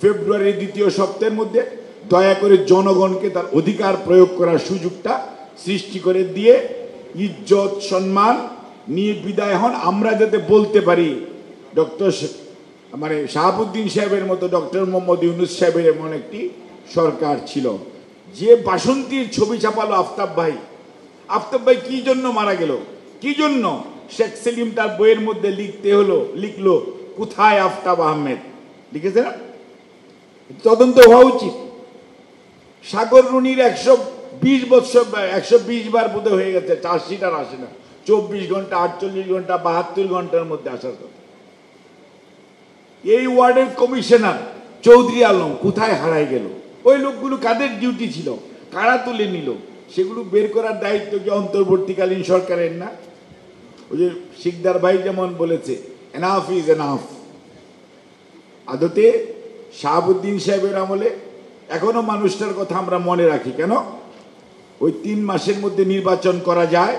ফেব্রুয়ারির দ্বিতীয় সপ্তাহের মধ্যে দয়া করে জনগণকে তার অধিকার প্রয়োগ করার সুযোগটা সৃষ্টি করে দিয়ে ইজ্জত সম্মান নিয়ে বিদায় হন। আমরা যাতে বলতে পারি ডক্টর শাহাবুদ্দিন সাহেবের মতো ডক্টর মোহাম্মদ ইউনূস সাহেবের এমন একটি সরকার ছিল। যে বাসন্তীর ছবি ছাপালো আফতাব ভাই কি জন্য মারা গেল, কি জন্য? শেখ সেলিম তার বইয়ের মধ্যে লিখলো কোথায় আফতাব আহমেদ, লিখেছে না? তদন্ত হওয়া উচিত। সাগর রুনির 120 বার বোধ হয়ে গেছে, চার্জশিট আর আসে না। 24 ঘন্টা, 48 ঘন্টা, 72 ঘন্টার মধ্যে আসার কথা। এই ওয়ার্ডের কমিশনার চৌধুরী আলম কোথায় হারাই গেল? ওই লোকগুলো কাদের ডিউটি ছিল, কারা তুলে নিল? সেগুলো বের করার দায়িত্ব কি অন্তর্বর্তীকালীন সরকারের না? ওই যে শিকদার ভাই যেমন বলেছে, এনাফ ইজ এনাফ। আদতে শাহাবুদ্দিন সাহেবের আমলে এখনো মানুষটার কথা আমরা মনে রাখি। কেন? ওই 3 মাসের মধ্যে নির্বাচন করা যায়,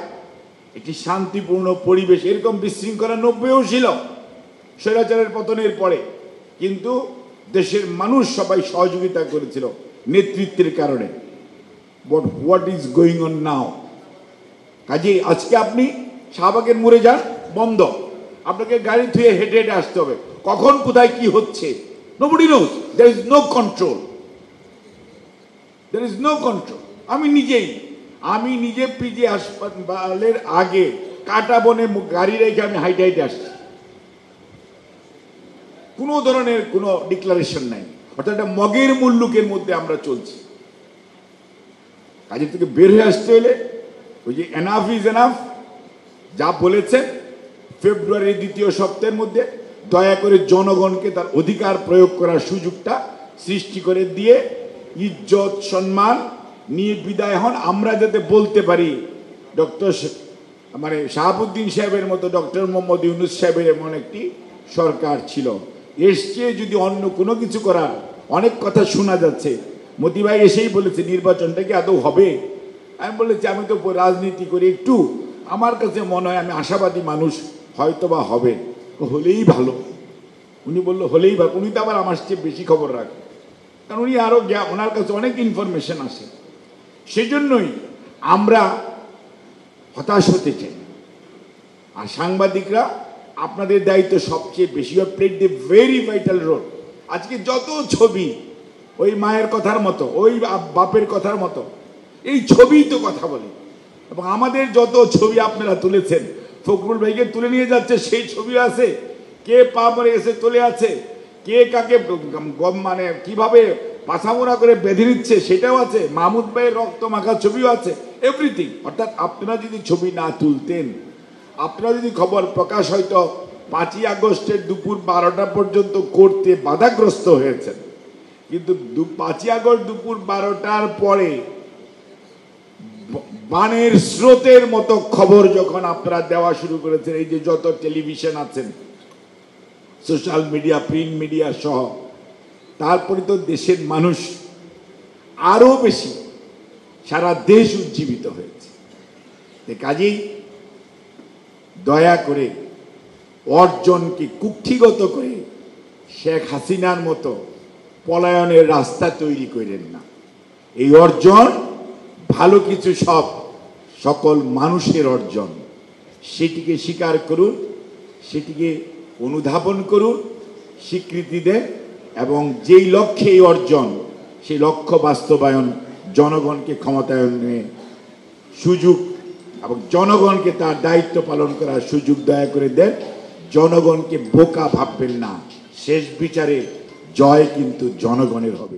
একটি শান্তিপূর্ণ পরিবেশ। এরকম বিশৃঙ্খলা 90-এও ছিল স্বৈরাচারের পতনের পরে, কিন্তু দেশের মানুষ সবাই সহযোগিতা করেছিল নেতৃত্বের কারণে। But what is going on নাও? কাজেই আজকে আপনি শাহবাগের মোড়ে যান, বন্ধ, আপনাকে গাড়ি ধুয়ে হেঁটে হেঁটে আসতে হবে। কখন কোথায় কি হচ্ছে nobody knows. There is no control. There is no control. আমি নিজে পিজি হাসপাতালের আগে কাটা বনে গাড়ি রেখে আমি হাইটে হাইটে আসছি, কোনো ধরনের কোনো ডিক্লারেশন নাই। অর্থাৎ একটা মগের মুল্লুকের মধ্যে আমরা চলছি। কাজের থেকে বের হয়ে আসতে হলে ওই যে এনাফ ইজ এনাফ যা বলেছে, ফেব্রুয়ারির দ্বিতীয় সপ্তাহের মধ্যে দয়া করে জনগণকে তার অধিকার প্রয়োগ করার সুযোগটা সৃষ্টি করে দিয়ে ইজ্জত সম্মান নিয়ে বিদায় হন। আমরা যাতে বলতে পারি ডক্টর শাহাবুদ্দিন সাহেবের মতো ডক্টর মোহাম্মদ ইউনূস সাহেবের এমন একটি সরকার ছিল। এর চেয়ে যদি অন্য কোনো কিছু করার অনেক কথা শোনা যাচ্ছে। মোদি ভাই এসেই বলেছে নির্বাচনটা কি আদৌ হবে? আমি বলেছি আমি তো রাজনীতি করি একটু, আমার কাছে মনে হয় আমি আশাবাদী মানুষ, হয়তো বা হবে, হলেই ভালো। উনি বললো হলেই ভালো। উনি তো আবার আমার চেয়ে বেশি খবর রাখেন, কারণ উনি আরও ওনার কাছে অনেক ইনফরমেশন আসে। সেজন্যই আমরা হতাশ হতে চাই। আর সাংবাদিকরা আপনাদের দায়িত্ব সবচেয়ে বেশি, played the very vital role. আজকে যত ছবি ওই মায়ের কথার মতো, ওই বাপের কথার মতো, এই ছবি তো কথা বলে। এবং আমাদের যত ছবি আপনারা তুলেছেন, ফখরুল ভাইকে তুলে নিয়ে যাচ্ছে সেই ছবি আছে, কে পা মরে এসে চলে আছে, কে কাকে মানে কিভাবে পাছামোড়া করে বেঁধে নিচ্ছে সেটাও আছে, মাহমুদ ভাইয়ের রক্ত মাখা ছবিও আছে, এভরিথিং। অর্থাৎ আপনারা যদি ছবি না তুলতেন, আপনারা যদি খবর প্রকাশ হয়তো 5ই আগস্টের দুপুর 12টা পর্যন্ত করতে বাধাগ্রস্ত হয়েছেন, কিন্তু 5ই আগস্ট দুপুর 12টার পরে বানের স্রোতের মতো খবর যখন আপনারা দেওয়া শুরু করেছেন, এই যে যত টেলিভিশন আছেন, সোশ্যাল মিডিয়া, প্রিন্ট মিডিয়া সহ, তারপরে তো দেশের মানুষ আরো বেশি, সারা দেশ উজ্জীবিত হয়েছে। কাজেই দয়া করে অর্জনকে কুক্ষিগত করে শেখ হাসিনার মতো পলায়নের রাস্তা তৈরি করেন না। এই অর্জন ভালো কিছু, সকল মানুষের অর্জন। সেটিকে স্বীকার করুন, সেটিকে অনুধাবন করুন, স্বীকৃতি দেন, এবং যেই লক্ষ্যে এই অর্জন, সেই লক্ষ্য বাস্তবায়ন, জনগণকে ক্ষমতায়নের সুযোগ এবং জনগণকে তার দায়িত্ব পালন করার সুযোগ দয়া করে দেন। জনগণকে বোকা ভাববেন না। শেষ বিচারে জয় কিন্তু জনগণের হবে।